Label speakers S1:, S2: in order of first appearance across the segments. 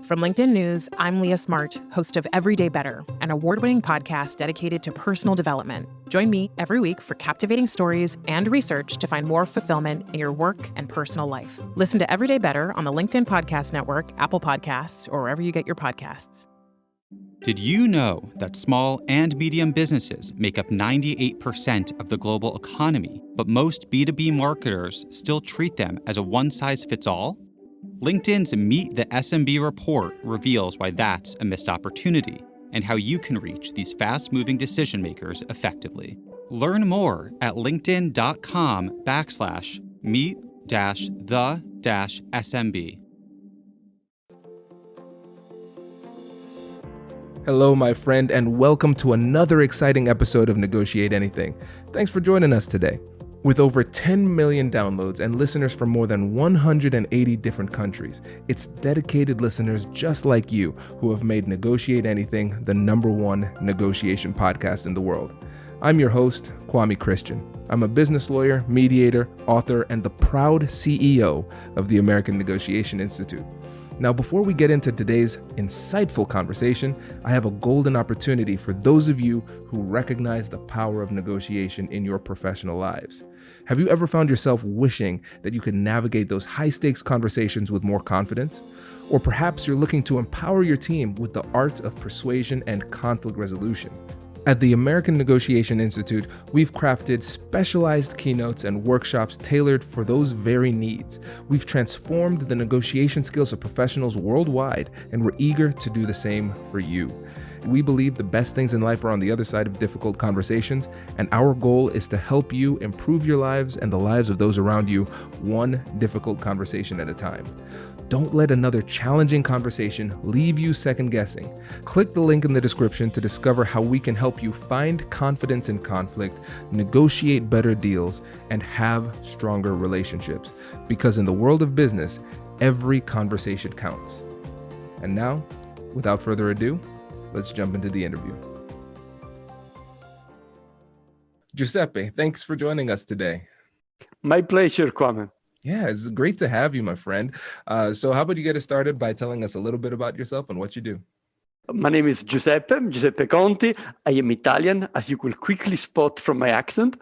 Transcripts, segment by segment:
S1: From LinkedIn News, I'm Leah Smart, host of Everyday Better, an award-winning podcast dedicated to personal development. Join me every week for captivating stories and research to find more fulfillment in your work and personal life. Listen to Everyday Better on the LinkedIn Podcast Network, Apple Podcasts, or wherever you get your podcasts.
S2: Did you know that small and medium businesses make up 98% of the global economy, but most B2B marketers still treat them as a one-size-fits-all? LinkedIn's Meet the SMB report reveals why that's a missed opportunity and how you can reach these fast-moving decision makers effectively. Learn more at linkedin.com/meet-the-SMB.
S3: Hello, my friend, and welcome to another exciting episode of Negotiate Anything. Thanks for joining us today. With over 10 million downloads and listeners from more than 180 different countries, it's dedicated listeners just like you who have made Negotiate Anything the #1 negotiation podcast in the world. I'm your host, Kwame Christian. I'm a business lawyer, mediator, author, and the proud CEO of the American Negotiation Institute. Now, before we get into today's insightful conversation, I have a golden opportunity for those of you who recognize the power of negotiation in your professional lives. Have you ever found yourself wishing that you could navigate those high-stakes conversations with more confidence? Or perhaps you're looking to empower your team with the art of persuasion and conflict resolution. At the American Negotiation Institute, we've crafted specialized keynotes and workshops tailored for those very needs. We've transformed the negotiation skills of professionals worldwide, and we're eager to do the same for you. We believe the best things in life are on the other side of difficult conversations, and our goal is to help you improve your lives and the lives of those around you, one difficult conversation at a time. Don't let another challenging conversation leave you second guessing. Click the link in the description to discover how we can help you find confidence in conflict, negotiate better deals, and have stronger relationships. Because in the world of business, every conversation counts. And now, without further ado, let's jump into the interview. Giuseppe, thanks for joining us today.
S4: My pleasure, Kwame.
S3: Yeah, it's great to have you, my friend. So how about you get us started by telling us a little bit about yourself and what you do?
S4: My name is Giuseppe Conti. I am Italian, as you could quickly spot from my accent.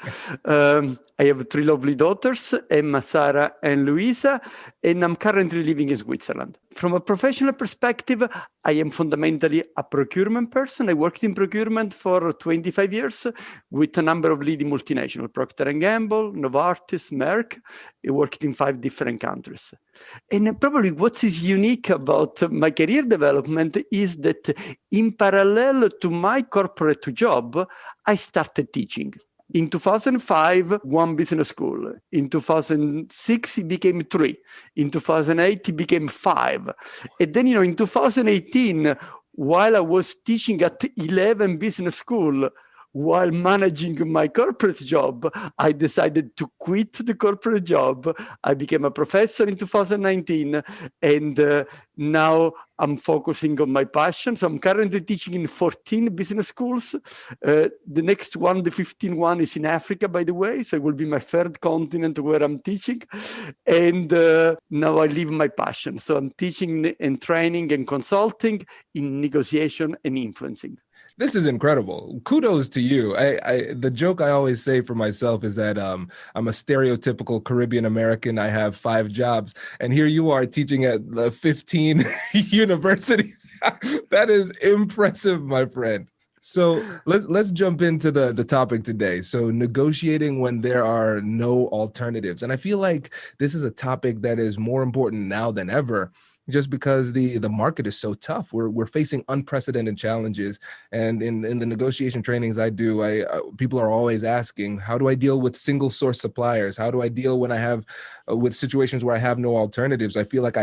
S4: I have 3 lovely daughters, Emma, Sarah, and Luisa, and I'm currently living in Switzerland. From a professional perspective, I am fundamentally a procurement person. I worked in procurement for 25 years with a number of leading multinationals, Procter & Gamble, Novartis, Merck. I worked in 5 different countries. And probably what is unique about my career development is that in parallel to my corporate job, I started teaching. In 2005, 1 business school. In 2006, it became 3. In 2008, it became 5. And then, in 2018, while I was teaching at 11 business school, while managing my corporate job, I decided to quit the corporate job. I became a professor in 2019, and now I'm focusing on my passion. So I'm currently teaching in 14 business schools. The next one, the 15th one, is in Africa, by the way. So it will be my 3rd continent where I'm teaching. And now I live my passion. So I'm teaching and training and consulting in negotiation and influencing.
S3: This is incredible. Kudos to you. The joke I always say for myself is that I'm a stereotypical Caribbean American. I have 5 jobs, and here you are teaching at 15 universities. That is impressive, my friend. So let's jump into the topic today. So negotiating when there are no alternatives. And I feel like this is a topic that is more important now than ever, just because the market is so tough. We're facing unprecedented challenges. And in the negotiation trainings I do, people are always asking, how do I deal with single source suppliers? How do I deal when I have with situations where I have no alternatives? I feel like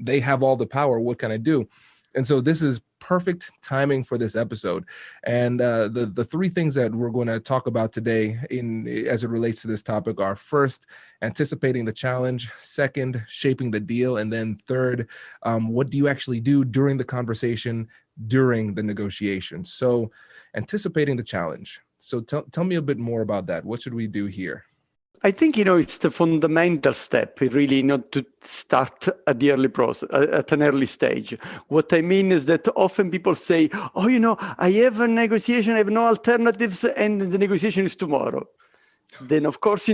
S3: they have all the power. What can I do? And so this is perfect timing for this episode. And the 3 things that we're going to talk about today as it relates to this topic are: first, anticipating the challenge; second, shaping the deal; and then third, what do you actually do during the conversation, during the negotiation? So anticipating the challenge. So tell me a bit more about that. What should we do here?
S4: I think, it's the fundamental step, really, to start at the early process, at an early stage. What I mean is that often people say, oh, I have a negotiation, I have no alternatives, and the negotiation is tomorrow. Then, of course,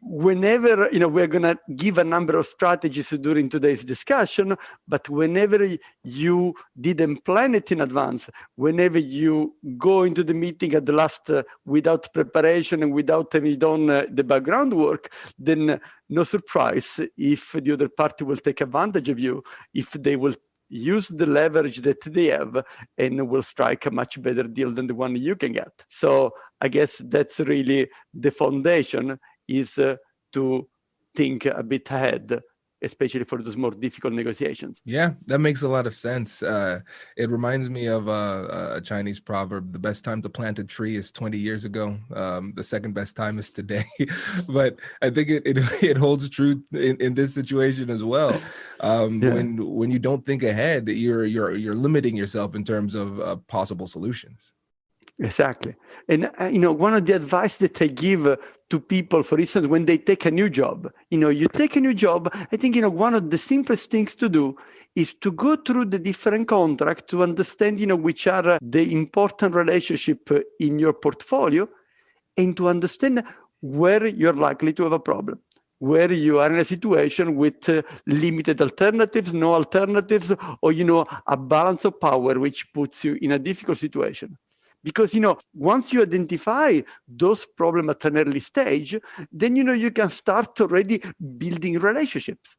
S4: whenever, we're going to give a number of strategies during today's discussion, but whenever you didn't plan it in advance, whenever you go into the meeting at the last without preparation and without having done the background work, then no surprise if the other party will take advantage of you, if they will use the leverage that they have and will strike a much better deal than the one you can get. So I guess that's really the foundation, is to think a bit ahead, especially for those more difficult negotiations.
S3: Yeah, that makes a lot of sense. It reminds me of a Chinese proverb: the best time to plant a tree is 20 years ago. The second best time is today. But I think it holds true in this situation as well. When you don't think ahead, you're limiting yourself in terms of possible solutions.
S4: Exactly. And, one of the advice that I give to people, for instance, when they take a new job, you take a new job, I think, one of the simplest things to do is to go through the different contracts to understand, which are the important relationship in your portfolio, and to understand where you're likely to have a problem, where you are in a situation with limited alternatives, no alternatives, or, a balance of power, which puts you in a difficult situation. Because, once you identify those problems at an early stage, then, you can start already building relationships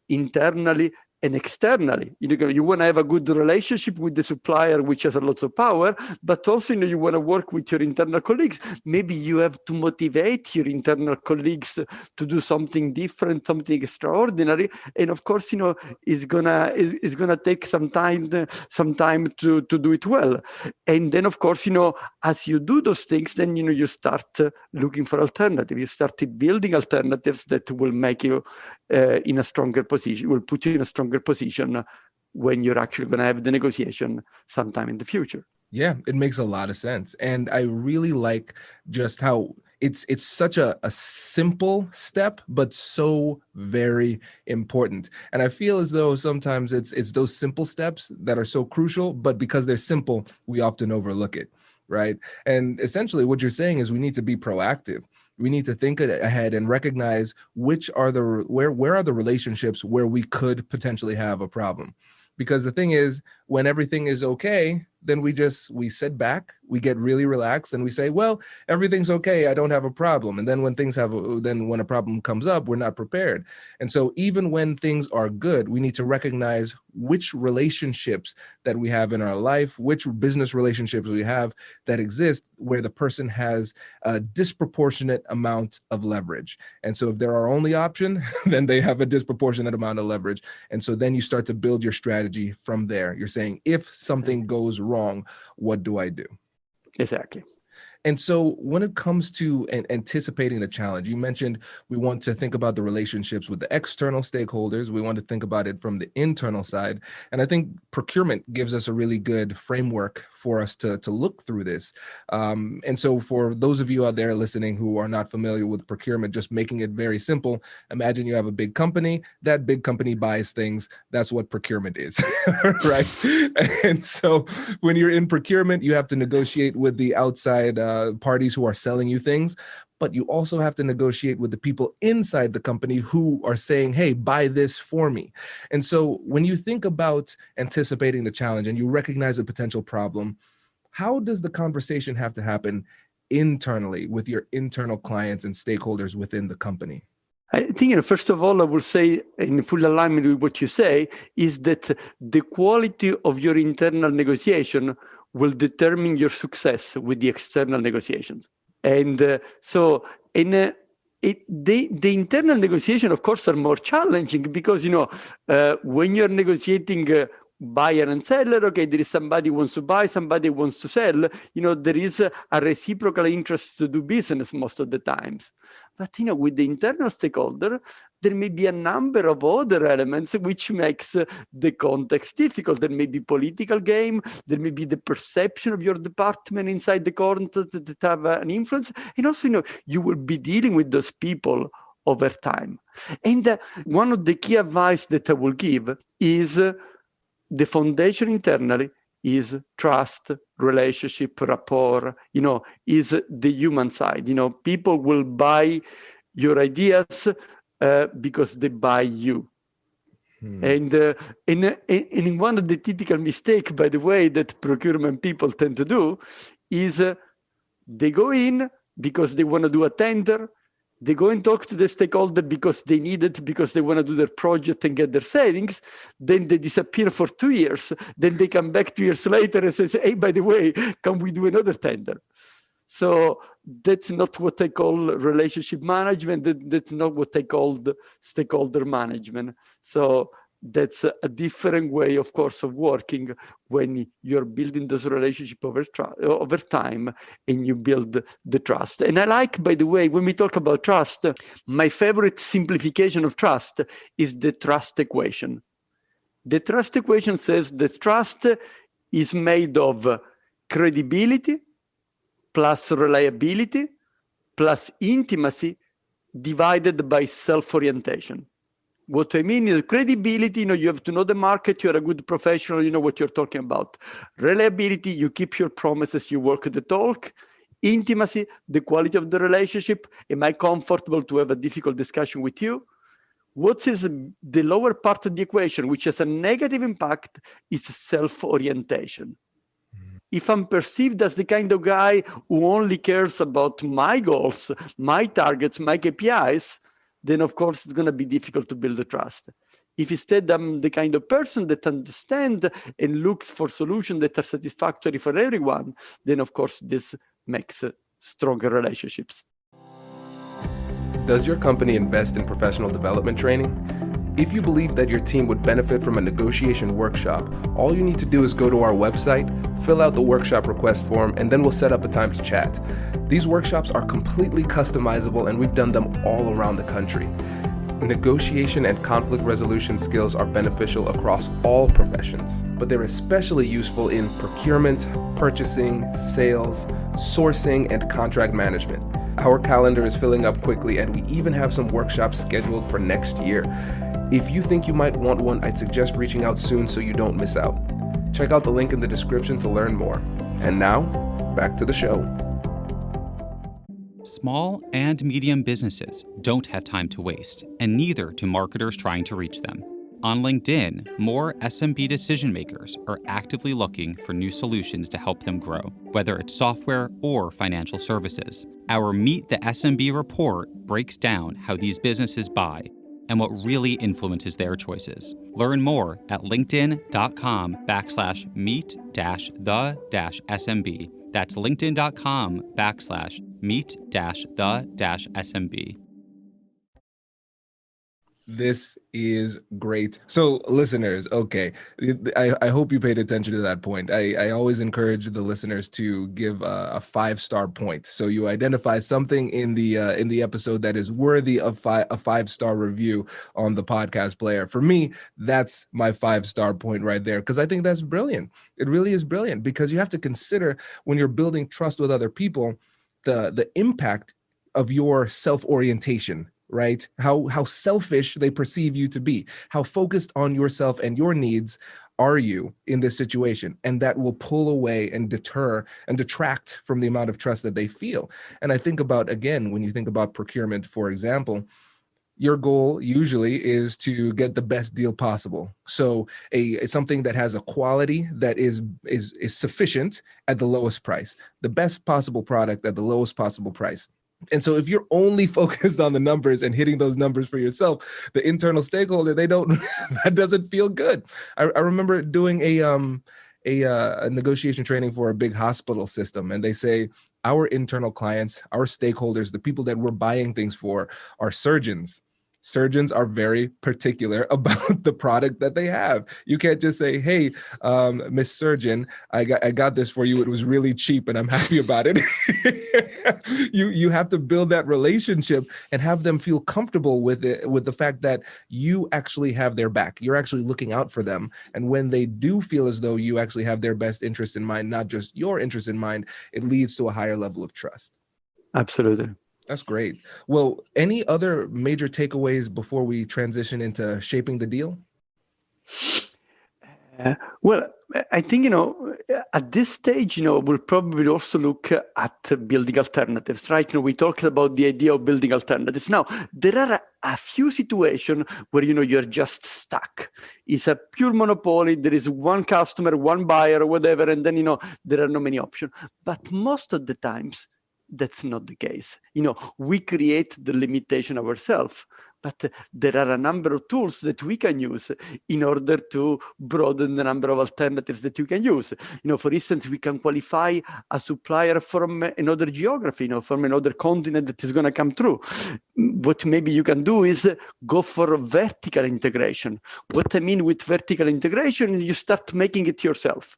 S4: internally and externally. You want to have a good relationship with the supplier, which has lots of power, but also, you want to work with your internal colleagues. Maybe you have to motivate your internal colleagues to do something different, something extraordinary. And of course, it's gonna take some time to do it well. And then, of course, as you do those things, then, you start looking for alternatives. You start building alternatives that will make you in a stronger position, will put you in a stronger position when you're actually going to have the negotiation sometime in the future.
S3: Yeah, it makes a lot of sense. And I really like just how it's such a simple step, but so very important. And I feel as though sometimes it's those simple steps that are so crucial, but because they're simple, we often overlook it, right? And essentially what you're saying is we need to be proactive. We need to think ahead and recognize where are the relationships where we could potentially have a problem. Because the thing is, when everything is okay, then we sit back, we get really relaxed, and we say, well, everything's okay, I don't have a problem. And then when a problem comes up, we're not prepared. And so even when things are good, we need to recognize which relationships that we have in our life, which business relationships we have that exist where the person has a disproportionate amount of leverage. And so if they're our only option, then they have a disproportionate amount of leverage. And so then you start to build your strategy from there. You're saying, if something goes wrong, what do I do?
S4: Exactly.
S3: And so when it comes to anticipating the challenge, you mentioned we want to think about the relationships with the external stakeholders. We want to think about it from the internal side. And I think procurement gives us a really good framework for us to look through this. And so for those of you out there listening who are not familiar with procurement, just making it very simple, imagine you have a big company. That big company buys things. That's what procurement is, right? And so when you're in procurement, you have to negotiate with the outside parties who are selling you things, but you also have to negotiate with the people inside the company who are saying, hey, buy this for me. And so when you think about anticipating the challenge and you recognize a potential problem, how does the conversation have to happen internally with your internal clients and stakeholders within the company?
S4: I think, first of all, I will say, in full alignment with what you say, is that the quality of your internal negotiation will determine your success with the external negotiations. And the internal negotiation, of course, are more challenging because, when you're negotiating buyer and seller. Okay, there is somebody who wants to buy, somebody wants to sell. There is a reciprocal interest to do business most of the times. But with the internal stakeholder, there may be a number of other elements which makes the context difficult. There may be political game, there may be the perception of your department inside the context that have an influence. And also, you will be dealing with those people over time. And one of the key advice that I will give is the foundation internally is trust, relationship, rapport, is the human side. People will buy your ideas because they buy you. And in one of the typical mistakes, by the way, that procurement people tend to do is they go in because they want to do a tender. They go and talk to the stakeholder because they need it, because they want to do their project and get their savings. Then they disappear for 2 years. Then they come back 2 years later and say, hey, by the way, can we do another tender? So that's not what I call relationship management. That's not what I call the stakeholder management. So that's a different way, of course, of working when you're building this relationship over time and you build the trust. And I like, by the way, when we talk about trust, my favorite simplification of trust is the trust equation. The trust equation says that trust is made of credibility plus reliability plus intimacy divided by self-orientation. What I mean is credibility, you have to know the market, you're a good professional, you know what you're talking about. Reliability, you keep your promises, you work the talk. Intimacy, the quality of the relationship. Am I comfortable to have a difficult discussion with you? What is the lower part of the equation, which has a negative impact, is self-orientation. If I'm perceived as the kind of guy who only cares about my goals, my targets, my KPIs, then of course it's going to be difficult to build the trust. If instead I'm the kind of person that understands and looks for solutions that are satisfactory for everyone, then of course this makes stronger relationships.
S3: Does your company invest in professional development training? If you believe that your team would benefit from a negotiation workshop, all you need to do is go to our website, fill out the workshop request form, and then we'll set up a time to chat. These workshops are completely customizable, and we've done them all around the country. Negotiation and conflict resolution skills are beneficial across all professions, but they're especially useful in procurement, purchasing, sales, sourcing, and contract management. Our calendar is filling up quickly, and we even have some workshops scheduled for next year. If you think you might want one, I'd suggest reaching out soon so you don't miss out. Check out the link in the description to learn more. And now, back to the show.
S2: Small and medium businesses don't have time to waste, and neither do marketers trying to reach them. On LinkedIn, more SMB decision makers are actively looking for new solutions to help them grow, whether it's software or financial services. Our Meet the SMB report breaks down how these businesses buy and what really influences their choices. Learn more at linkedin.com/meet-the-SMB. That's linkedin.com/meet-the-SMB.
S3: This is great. So listeners, okay, I hope you paid attention to that point. I always encourage the listeners to give a 5-star point. So you identify something in the episode that is worthy of a 5-star review on the podcast player. For me, that's my 5-star point right there, because I think that's brilliant. It really is brilliant, because you have to consider when you're building trust with other people, the impact of your self-orientation, right? How selfish they perceive you to be. How focused on yourself and your needs are you in this situation? And that will pull away and deter and detract from the amount of trust that they feel. And I think about, again, when you think about procurement, for example, your goal usually is to get the best deal possible. So something that has a quality that is sufficient at the lowest price, the best possible product at the lowest possible price. And so if you're only focused on the numbers and hitting those numbers for yourself, the internal stakeholder, that doesn't feel good. I remember doing a negotiation training for a big hospital system, and they say our internal clients, our stakeholders, the people that we're buying things for, are surgeons. Surgeons are very particular about the product that they have. You can't just say, hey, Miss Surgeon, I got this for you. It was really cheap and I'm happy about it. You have to build that relationship and have them feel comfortable with it, with the fact that you actually have their back. You're actually looking out for them. And when they do feel as though you actually have their best interest in mind, not just your interest in mind, it leads to a higher level of trust.
S4: Absolutely.
S3: That's great. Well, any other major takeaways before we transition into shaping the deal?
S4: Well, I think, at this stage, we'll probably also look at building alternatives, right? We talked about the idea of building alternatives. Now, there are a few situations where, you're just stuck. It's a pure monopoly. There is one customer, one buyer, or whatever, and then, there are no many options. But most of the times, that's not the case. We create the limitation ourselves, but there are a number of tools that we can use in order to broaden the number of alternatives that you can use. For instance, we can qualify a supplier from another geography, from another continent that is going to come through. What maybe you can do is go for vertical integration. What I mean with vertical integration, you start making it yourself.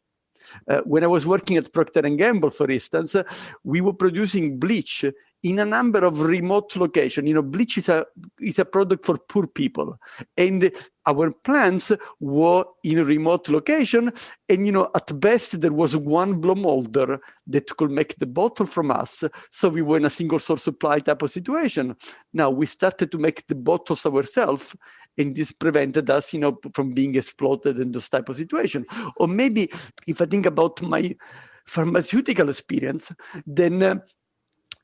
S4: When I was working at Procter & Gamble, for instance, we were producing bleach in a number of remote locations. Bleach is a product for poor people. And our plants were in a remote location. And, at best, there was one blow molder that could make the bottle from us. So we were in a single source supply type of situation. Now, we started to make the bottles ourselves. And this prevented us, from being exploited in those type of situation. Or maybe if I think about my pharmaceutical experience, then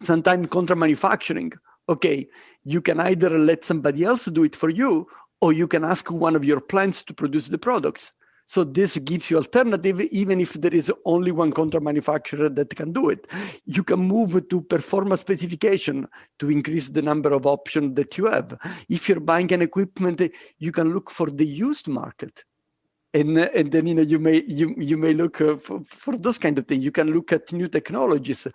S4: sometimes contract manufacturing. Okay, you can either let somebody else do it for you, or you can ask one of your plants to produce the products. So this gives you alternative, even if there is only one contract manufacturer that can do it. You can move to performance specification to increase the number of options that you have. If you're buying an equipment, you can look for the used market. And then you may look for those kind of things. You can look at new technologies.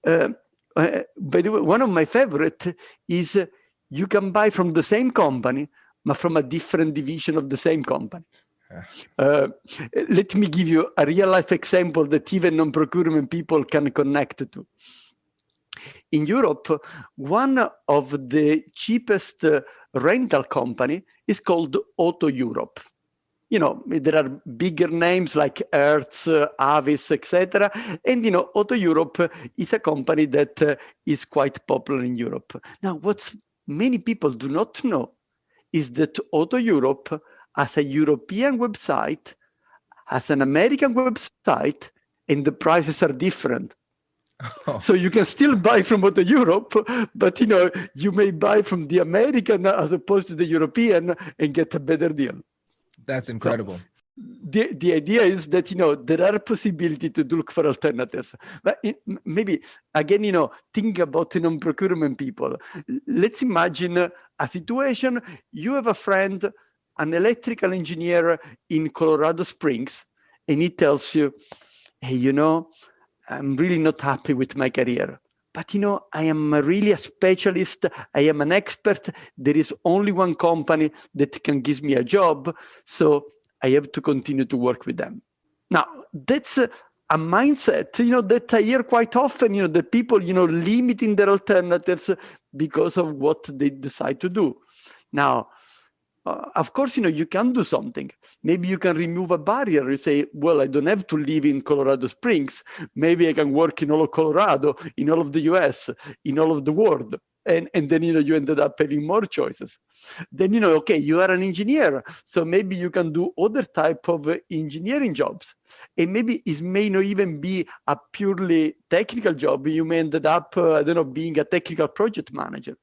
S4: By the way, one of my favorite is you can buy from the same company, but from a different division of the same company. Let me give you a real life example that even non-procurement people can connect to. In Europe, one of the cheapest rental company is called Auto Europe. There are bigger names like Hertz, Avis, etc. And, Auto Europe is a company that is quite popular in Europe. Now, what many people do not know is that Auto Europe has a European website, has an American website, and the prices are different. Oh. So you can still buy from Auto Europe, but you may buy from the American as opposed to the European and get a better deal.
S3: That's incredible.
S4: So the idea is that there are possibility to look for alternatives. But maybe again, think about non-procurement people. Let's imagine a situation. You have a friend, an electrical engineer in Colorado Springs, and he tells you, hey, I'm really not happy with my career. But, I am really a specialist. I am an expert. There is only one company that can give me a job. So I have to continue to work with them. Now, that's a mindset, that I hear quite often, that people, limiting their alternatives because of what they decide to do. Now, of course, you can do something. Maybe you can remove a barrier. You say, well, I don't have to live in Colorado Springs. Maybe I can work in all of Colorado, in all of the US, in all of the world. And then, you ended up having more choices. Then, okay, you are an engineer. So maybe you can do other type of engineering jobs. And maybe it may not even be a purely technical job. You may end up, being a technical project manager.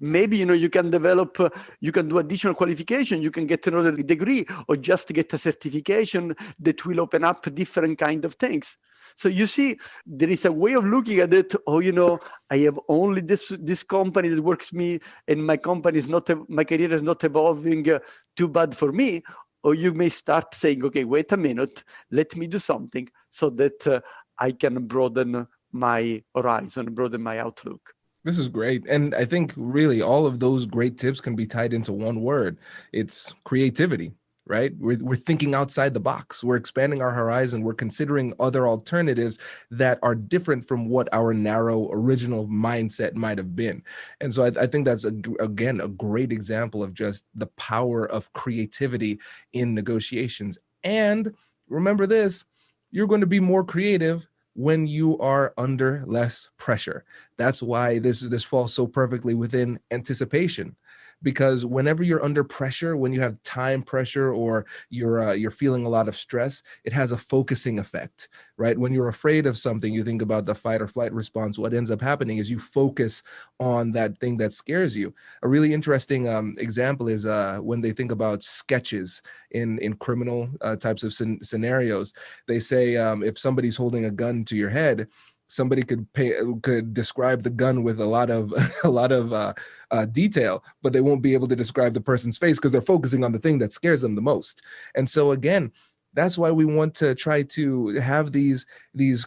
S4: Maybe, you can develop, you can do additional qualification, you can get another degree or just get a certification that will open up different kind of things. So you see, there is a way of looking at it. Oh, I have only this company that works me and my company is not, my career is not evolving too bad for me. Or you may start saying, okay, wait a minute, let me do something so that I can broaden my horizon, broaden my outlook.
S3: This is great. And I think really all of those great tips can be tied into one word. It's creativity, right? We're thinking outside the box. We're expanding our horizon. We're considering other alternatives that are different from what our narrow original mindset might have been. And so I think that's, again, a great example of just the power of creativity in negotiations. And remember this, you're going to be more creative when you are under less pressure. That's why this falls so perfectly within anticipation, because whenever you're under pressure, when you have time pressure or you're feeling a lot of stress, it has a focusing effect, right? When you're afraid of something, you think about the fight or flight response. What ends up happening is you focus on that thing that scares you. A really interesting example is when they think about sketches in criminal types of scenarios. They say if somebody's holding a gun to your head, somebody could describe the gun with a lot of detail, but they won't be able to describe the person's face because they're focusing on the thing that scares them the most. And so again, that's why we want to try to have these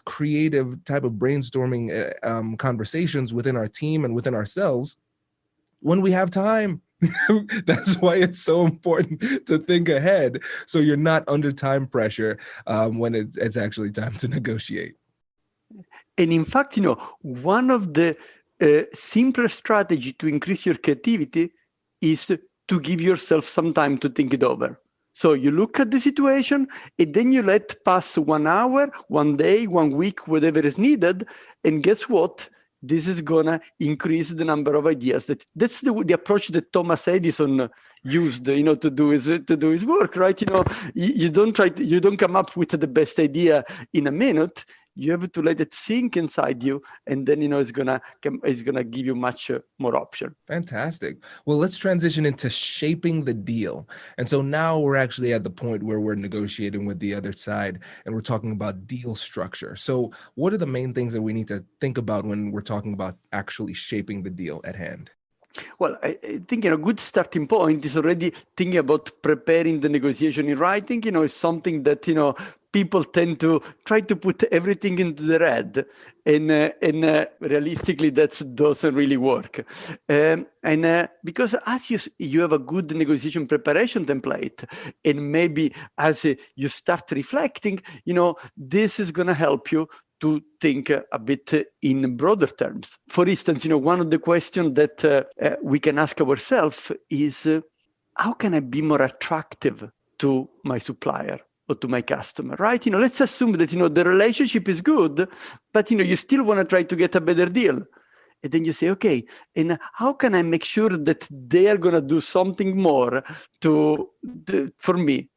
S3: creative type of brainstorming conversations within our team and within ourselves when we have time. That's why it's so important to think ahead, so you're not under time pressure when it's actually time to negotiate.
S4: And in fact, one of the simpler strategy to increase your creativity is to give yourself some time to think it over. So you look at the situation and then you let pass 1 hour, 1 day, 1 week, whatever is needed. And guess what? This is gonna increase the number of ideas. That's the approach that Thomas Edison used, to do his work, right? You don't come up with the best idea in a minute. You have to let it sink inside you, and then it's gonna give you much more option.
S3: Fantastic. Well, let's transition into shaping the deal. And so now we're actually at the point where we're negotiating with the other side, and we're talking about deal structure. So what are the main things that we need to think about when we're talking about actually shaping the deal at hand?
S4: Well, I think a good starting point is already thinking about preparing the negotiation in writing. Is something that people tend to try to put everything into their head, and realistically, that doesn't really work. Because as you have a good negotiation preparation template, and maybe as you start reflecting, this is going to help you to think a bit in broader terms. For instance, one of the questions that we can ask ourselves is, how can I be more attractive to my supplier or to my customer, right? Let's assume that, the relationship is good, but, you still want to try to get a better deal. And then you say, okay, and how can I make sure that they are going to do something more for me?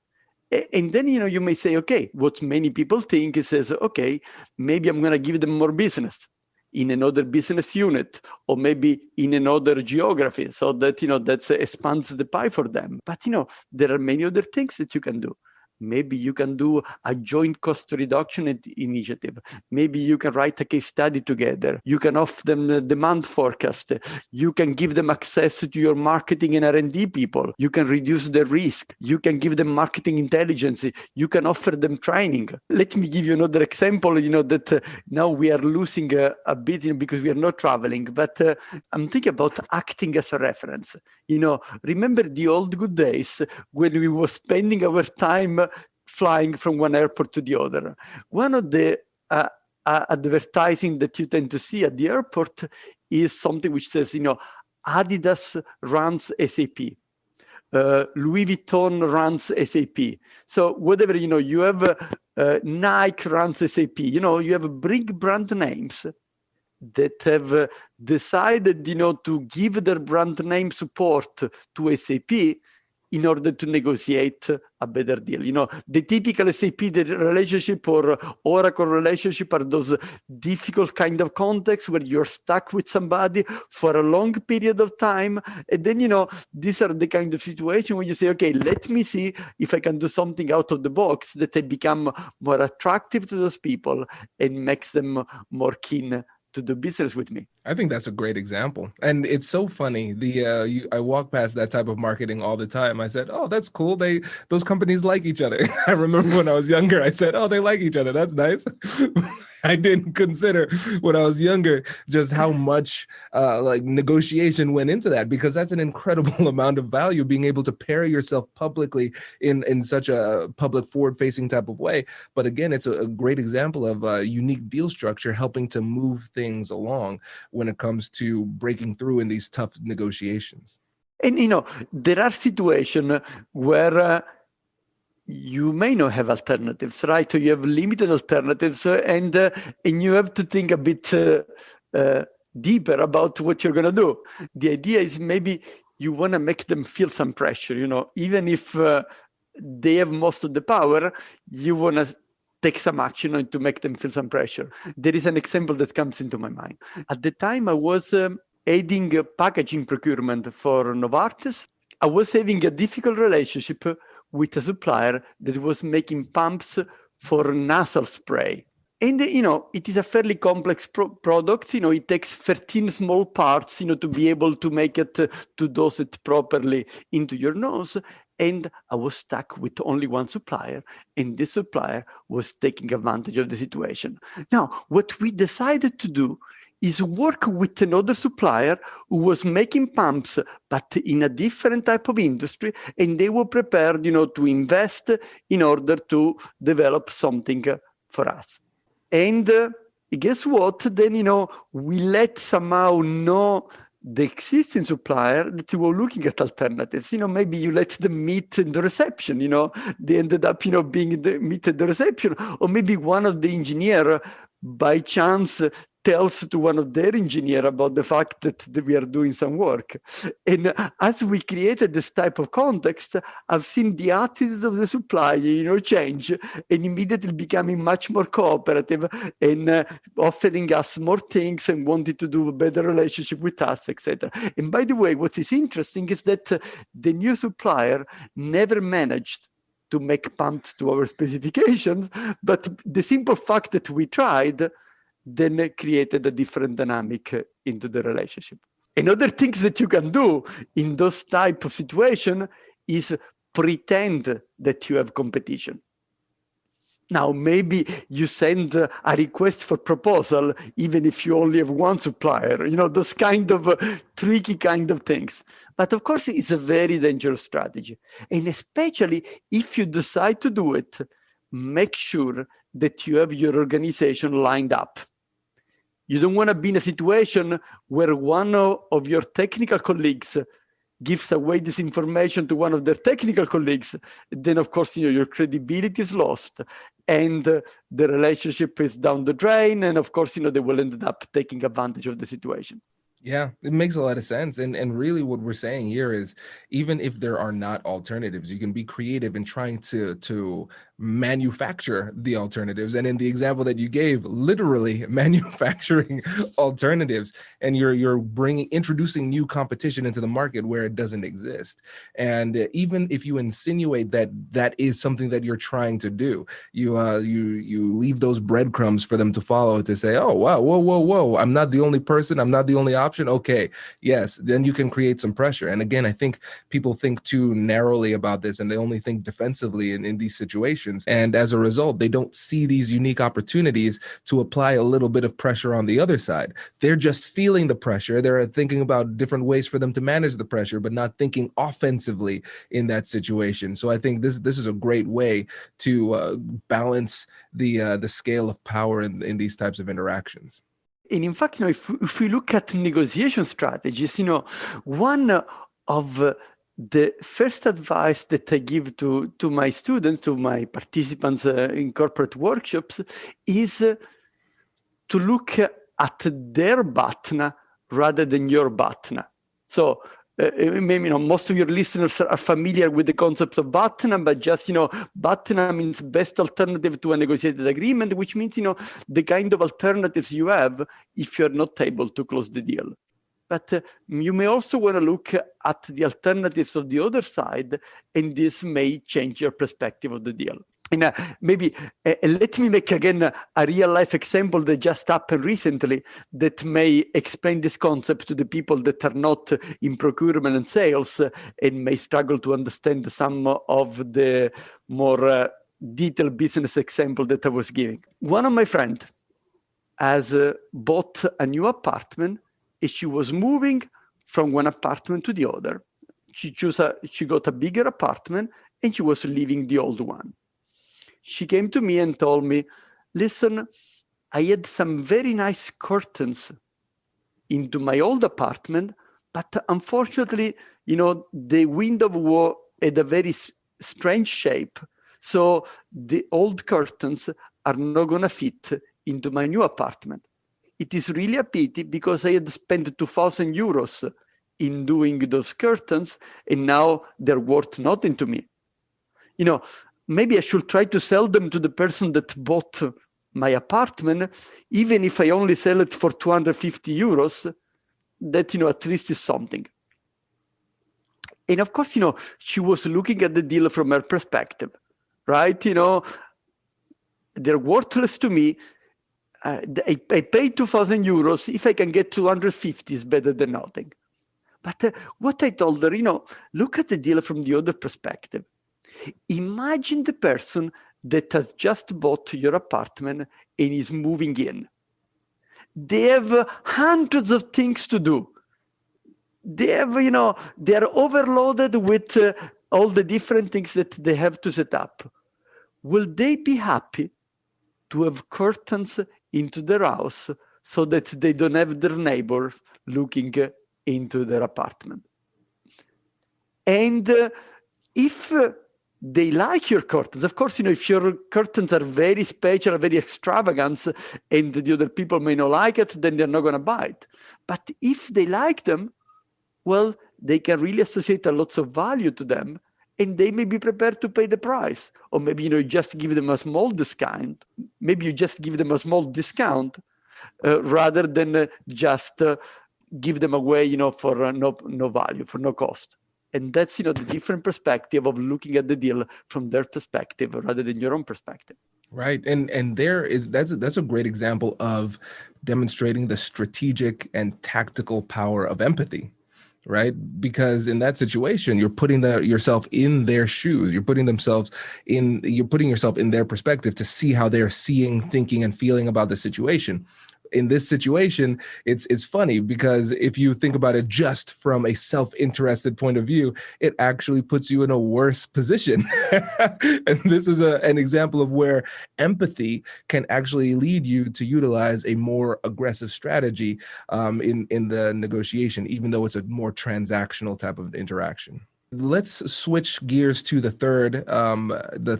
S4: And then, you may say, okay, what many people think is, okay, maybe I'm going to give them more business in another business unit, or maybe in another geography, so that, that expands the pie for them. But, there are many other things that you can do. Maybe you can do a joint cost reduction initiative. Maybe you can write a case study together. You can offer them a demand forecast. You can give them access to your marketing and R&D people. You can reduce the risk. You can give them marketing intelligence. You can offer them training. Let me give you another example, that now we are losing a bit, because we are not traveling, but I'm thinking about acting as a reference. Remember the old good days when we were spending our time flying from one airport to the other. One of the advertising that you tend to see at the airport is something which says, Adidas runs SAP. Louis Vuitton runs SAP. So whatever, you have Nike runs SAP. You have big brand names that have decided, to give their brand name support to SAP in order to negotiate a better deal. The typical SAP relationship or Oracle relationship are those difficult kind of contexts where you're stuck with somebody for a long period of time. And then, these are the kind of situation where you say, okay, let me see if I can do something out of the box that I become more attractive to those people and makes them more keen to do business with me.
S3: I think that's a great example. And it's so funny. I walk past that type of marketing all the time. I said, oh, that's cool. Those companies like each other. I remember when I was younger, I said, oh, they like each other. That's nice. I didn't consider when I was younger just how much like negotiation went into that, because that's an incredible amount of value, being able to pair yourself publicly in such a public forward-facing type of way. But again, it's a great example of a unique deal structure helping to move things along when it comes to breaking through in these tough negotiations.
S4: And, there are situations where you may not have alternatives, right? Or you have limited alternatives, and you have to think a bit deeper about what you're going to do. The idea is maybe you want to make them feel some pressure, even if they have most of the power, you want to take some action to make them feel some pressure. There is an example that comes into my mind. At the time I was heading packaging procurement for Novartis. I was having a difficult relationship with a supplier that was making pumps for nasal spray. And, it is a fairly complex product. It takes 13 small parts, to be able to make it, to dose it properly into your nose. And I was stuck with only one supplier, and this supplier was taking advantage of the situation. Now, what we decided to do is work with another supplier who was making pumps, but in a different type of industry, and they were prepared, to invest in order to develop something for us. And guess what? Then, we let somehow know the existing supplier that you were looking at alternatives. Maybe you let them meet in the reception. They ended up, being meet at the reception, or maybe one of the engineer by chance tells to one of their engineers about the fact that we are doing some work. And as we created this type of context, I've seen the attitude of the supplier, change, and immediately becoming much more cooperative and offering us more things and wanting to do a better relationship with us, etc. And by the way, what is interesting is that the new supplier never managed to make pumps to our specifications, but the simple fact that we tried then created a different dynamic into the relationship. And other things that you can do in those type of situation is pretend that you have competition. Now, maybe you send a request for proposal, even if you only have one supplier, those kind of tricky kind of things. But of course, it's a very dangerous strategy. And especially if you decide to do it, make sure that you have your organization lined up. You don't want to be in a situation where one of your technical colleagues gives away this information to one of their technical colleagues. Then, of course, your credibility is lost and the relationship is down the drain. And of course, they will end up taking advantage of the situation.
S3: Yeah, it makes a lot of sense. And really what we're saying here is, even if there are not alternatives, you can be creative in trying to manufacture the alternatives. And in the example that you gave, literally manufacturing alternatives, and you're introducing new competition into the market where it doesn't exist. And even if you insinuate that is something that you're trying to do, you leave those breadcrumbs for them to follow, to say, oh, wow, whoa, I'm not the only person, I'm not the only option. Okay, yes, then you can create some pressure. And again, I think people think too narrowly about this, and they only think defensively in these situations. And as a result, they don't see these unique opportunities to apply a little bit of pressure on the other side. They're just feeling the pressure. They're thinking about different ways for them to manage the pressure, but not thinking offensively in that situation. So I think this is a great way to balance the scale of power in these types of interactions.
S4: And in fact, if we look at negotiation strategies, one of the first advice that I give to my students, to my participants in corporate workshops, is to look at their button rather than your button. So maybe most of your listeners are familiar with the concept of BATNA, but just BATNA means best alternative to a negotiated agreement, which means the kind of alternatives you have if you're not able to close the deal. But you may also want to look at the alternatives of the other side, and this may change your perspective of the deal. And maybe let me make again a real life example that just happened recently that may explain this concept to the people that are not in procurement and sales and may struggle to understand some of the more detailed business example that I was giving. One of my friends has bought a new apartment, and she was moving from one apartment to the other. She got a bigger apartment, and she was leaving the old one. She came to me and told me, listen, I had some very nice curtains into my old apartment, but unfortunately, the window had a very strange shape. So the old curtains are not going to fit into my new apartment. It is really a pity because I had spent 2,000 euros in doing those curtains, and now they're worth nothing to me. Maybe I should try to sell them to the person that bought my apartment, even if I only sell it for 250 euros, that, at least is something. And of course, she was looking at the deal from her perspective, right? They're worthless to me. I paid 2,000 euros. If I can get 250, is better than nothing. But what I told her, look at the deal from the other perspective. Imagine the person that has just bought your apartment and is moving in. They have hundreds of things to do. They have, they are overloaded with all the different things that they have to set up. Will they be happy to have curtains into their house so that they don't have their neighbors looking into their apartment? And if they like your curtains, of course, if your curtains are very special, very extravagant, and the other people may not like it, then they're not going to buy it. But if they like them, well, they can really associate a lot of value to them, and they may be prepared to pay the price. Or maybe, you just give them a small discount. Maybe you just give them a small discount rather than just give them away, for no value, for no cost. And that's, the different perspective of looking at the deal from their perspective rather than your own perspective.
S3: Right. And that's a great example of demonstrating the strategic and tactical power of empathy. Right? Because in that situation, you're putting yourself in their shoes. You're putting yourself in their perspective to see how they're seeing, thinking, and feeling about the situation. In this situation, it's funny because if you think about it just from a self-interested point of view, it actually puts you in a worse position. And this is an example of where empathy can actually lead you to utilize a more aggressive strategy in the negotiation, even though it's a more transactional type of interaction. Let's switch gears to the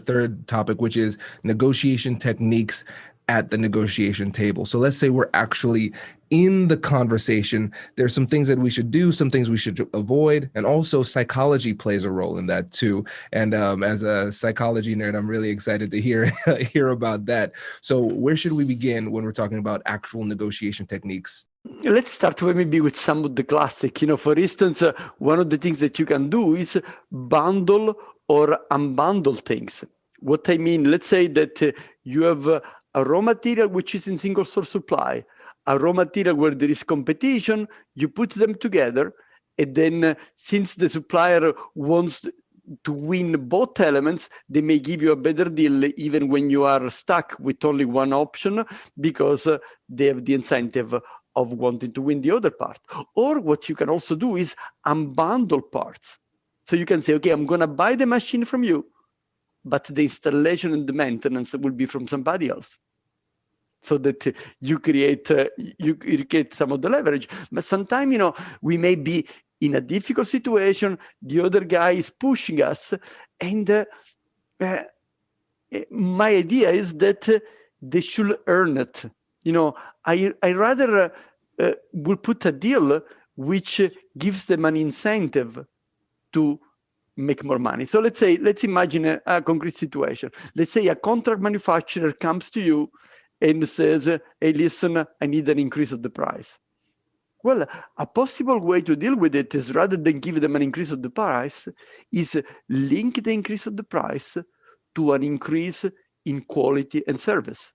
S3: third topic, which is negotiation techniques at the negotiation table. So let's say we're actually in the conversation. There's some things that we should do, some things we should avoid, and also psychology plays a role in that too. And as a psychology nerd, I'm really excited to hear about that. So where should we begin when we're talking about actual negotiation techniques?
S4: Let's start maybe with some of the classic. For instance, one of the things that you can do is bundle or unbundle things. What I mean, let's say that you have a raw material which is in single source supply, a raw material where there is competition, you put them together, and then since the supplier wants to win both elements, they may give you a better deal even when you are stuck with only one option because they have the incentive of wanting to win the other part. Or what you can also do is unbundle parts. So you can say, okay, I'm going to buy the machine from you, but the installation and the maintenance will be from somebody else. So that you create some of the leverage. But sometimes, we may be in a difficult situation. The other guy is pushing us. And my idea is that they should earn it. I rather will put a deal which gives them an incentive to make more money. So let's imagine a concrete situation. Let's say a contract manufacturer comes to you and says, hey, listen, I need an increase of the price. Well, a possible way to deal with it is rather than give them an increase of the price, is link the increase of the price to an increase in quality and service.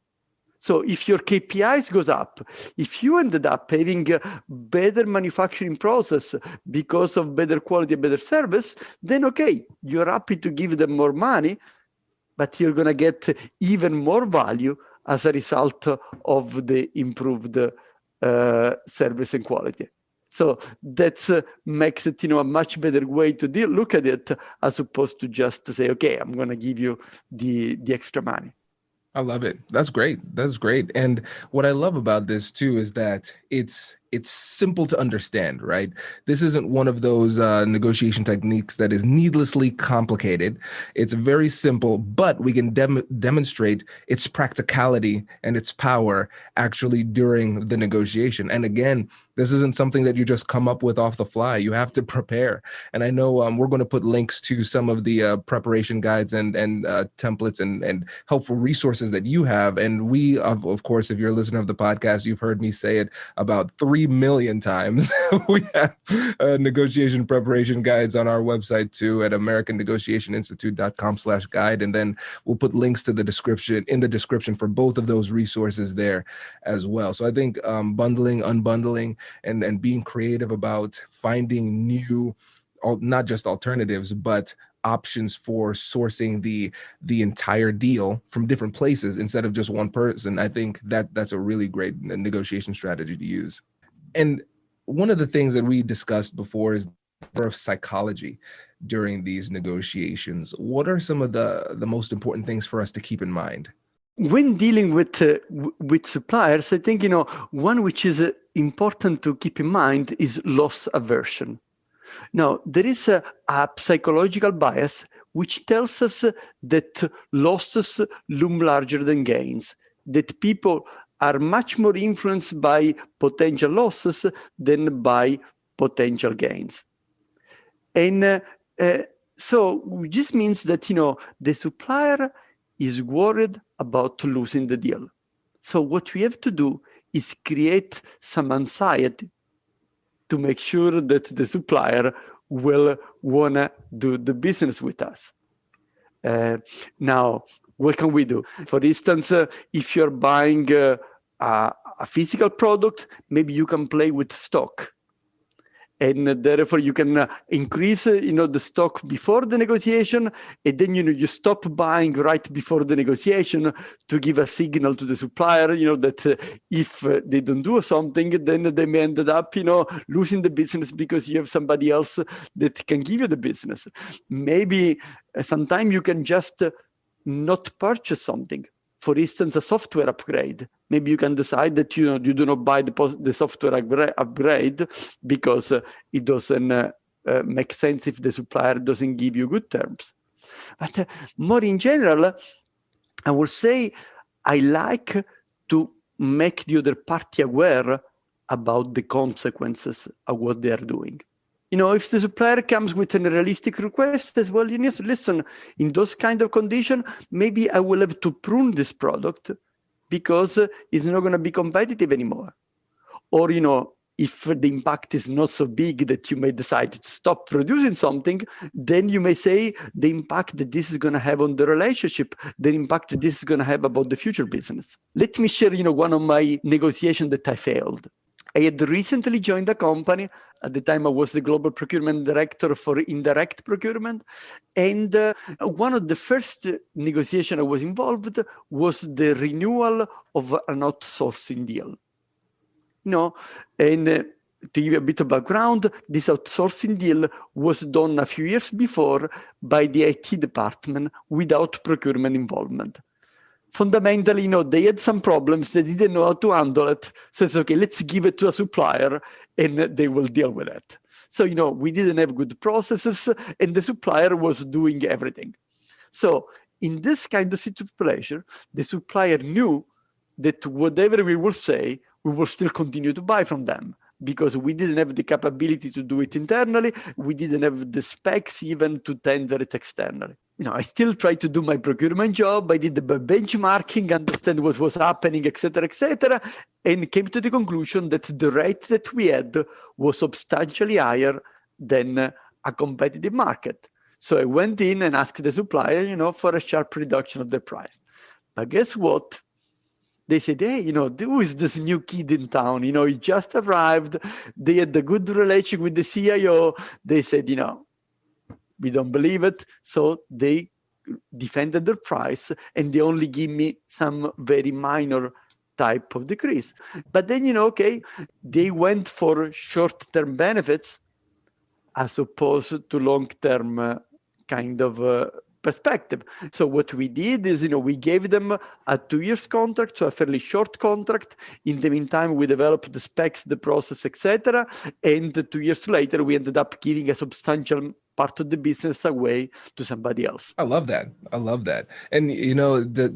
S4: So if your KPIs goes up, if you ended up having a better manufacturing process because of better quality and better service, then okay, you're happy to give them more money, but you're going to get even more value as a result of the improved service and quality. So that makes it, a much better way to look at it, as opposed to just to say, okay, I'm going to give you the extra money.
S3: I love it. That's great. That's great. And what I love about this too is that it's simple to understand, right? This isn't one of those negotiation techniques that is needlessly complicated. It's very simple, but we can demonstrate its practicality and its power actually during the negotiation. And again, this isn't something that you just come up with off the fly. You have to prepare. And I know we're going to put links to some of the preparation guides and templates and helpful resources that you have. And we, of course, if you're a listener of the podcast, you've heard me say it about 3 million times. We have negotiation preparation guides on our website too, at americannegotiationinstitute.com/guide. And then we'll put links to the description for both of those resources there as well. So I think bundling, unbundling, and being creative about finding new, not just alternatives, but options for sourcing the entire deal from different places instead of just one person. I think that's a really great negotiation strategy to use. And one of the things that we discussed before is the power of psychology during these negotiations. What are some of the most important things for us to keep in mind?
S4: When dealing with suppliers, I think, one which is important to keep in mind is loss aversion. Now, there is a psychological bias which tells us that losses loom larger than gains, that people are much more influenced by potential losses than by potential gains. And so this means that, the supplier is worried about losing the deal. So what we have to do is create some anxiety to make sure that the supplier will want to do the business with us. Now, what can we do? For instance, if you're buying a physical product, maybe you can play with stock. And therefore, you can increase, the stock before the negotiation, and then, you stop buying right before the negotiation to give a signal to the supplier, that if they don't do something, then they may end up, losing the business because you have somebody else that can give you the business. Maybe sometimes you can just not purchase something. For instance, a software upgrade. Maybe you can decide that you do not buy the software upgrade because it doesn't make sense if the supplier doesn't give you good terms. But more in general, I would say I like to make the other party aware about the consequences of what they are doing. If the supplier comes with an unrealistic request as well, you need to listen. In those kind of conditions, maybe I will have to prune this product because it's not going to be competitive anymore. Or, if the impact is not so big that you may decide to stop producing something, then you may say the impact that this is going to have on the relationship, the impact that this is going to have about the future business. Let me share, one of my negotiations that I failed. I had recently joined a company. At the time, I was the global procurement director for indirect procurement. And one of the first negotiations I was involved was the renewal of an outsourcing deal. And to give you a bit of background, this outsourcing deal was done a few years before by the IT department without procurement involvement. Fundamentally, they had some problems. They didn't know how to handle it. So it's okay, let's give it to a supplier and they will deal with it. So, we didn't have good processes and the supplier was doing everything. So in this kind of situation, the supplier knew that whatever we will say, we will still continue to buy from them because we didn't have the capability to do it internally. We didn't have the specs even to tender it externally. I still tried to do my procurement job. I did the benchmarking, understand what was happening, et cetera, and came to the conclusion that the rate that we had was substantially higher than a competitive market. So I went in and asked the supplier, for a sharp reduction of the price. But guess what? They said, hey, who is this new kid in town? He just arrived. They had a good relationship with the CIO. They said, we don't believe it. So they defended their price, and they only give me some very minor type of decrease. But then, they went for short-term benefits as opposed to long-term kind of perspective. So what we did is, we gave them a 2-year contract, so a fairly short contract. In the meantime, we developed the specs, the process, etc. And 2 years later, we ended up giving a substantial part of the business away to somebody else.
S3: I love that. And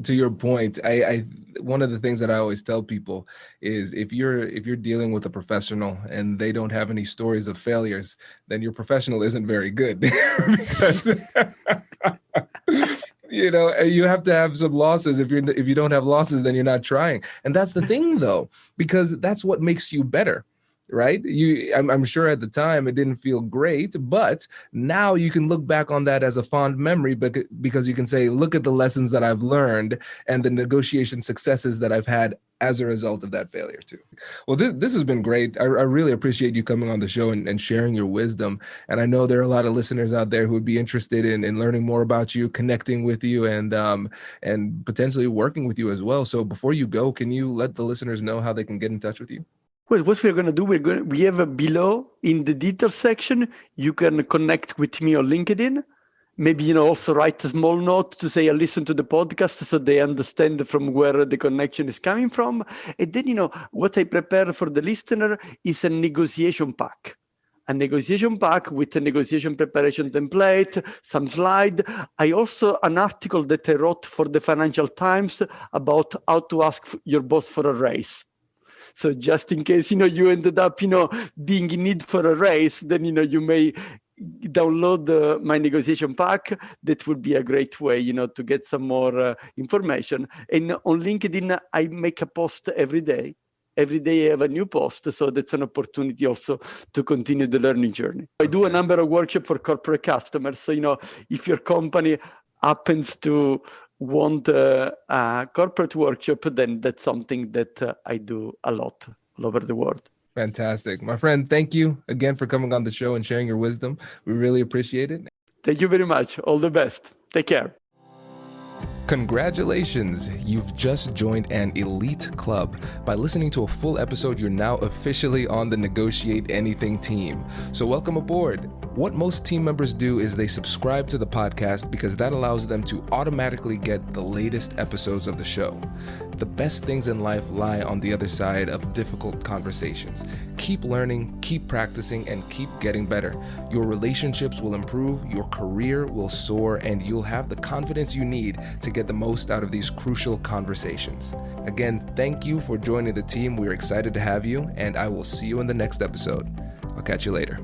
S3: to your point, I one of the things that I always tell people is if you're dealing with a professional and they don't have any stories of failures, then your professional isn't very good. Because you have to have some losses. If you don't have losses, then you're not trying. And that's the thing, though, because that's what makes you better. Right? I'm sure at the time it didn't feel great, but now you can look back on that as a fond memory because you can say, look at the lessons that I've learned and the negotiation successes that I've had as a result of that failure too. Well, this has been great. I really appreciate you coming on the show and sharing your wisdom. And I know there are a lot of listeners out there who would be interested in learning more about you, connecting with you, and potentially working with you as well. So before you go, can you let the listeners know how they can get in touch with you?
S4: Well, what we're going to do, we have below in the details section, you can connect with me on LinkedIn. Maybe, also write a small note to say, I listen to the podcast so they understand from where the connection is coming from. And then, what I prepare for the listener is a negotiation pack. A negotiation pack with a negotiation preparation template, some slide. I also, an article that I wrote for the Financial Times about how to ask your boss for a raise. So just in case, you ended up, being in need for a raise, then, you may download my negotiation pack. That would be a great way, to get some more information. And on LinkedIn, I make a post every day. Every day I have a new post. So that's an opportunity also to continue the learning journey. I do a number of workshops for corporate customers. So, if your company happens to want a corporate workshop, then that's something that I do a lot all over the world.
S3: Fantastic. My friend, thank you again for coming on the show and sharing your wisdom. We really appreciate it.
S4: Thank you very much. All the best. Take care.
S3: Congratulations! You've just joined an elite club. By listening to a full episode, you're now officially on the Negotiate Anything team. So welcome aboard. What most team members do is they subscribe to the podcast because that allows them to automatically get the latest episodes of the show. The best things in life lie on the other side of difficult conversations. Keep learning, keep practicing, and keep getting better. Your relationships will improve, your career will soar, and you'll have the confidence you need to get the most out of these crucial conversations. Again, thank you for joining the team. We're excited to have you, and I will see you in the next episode. I'll catch you later.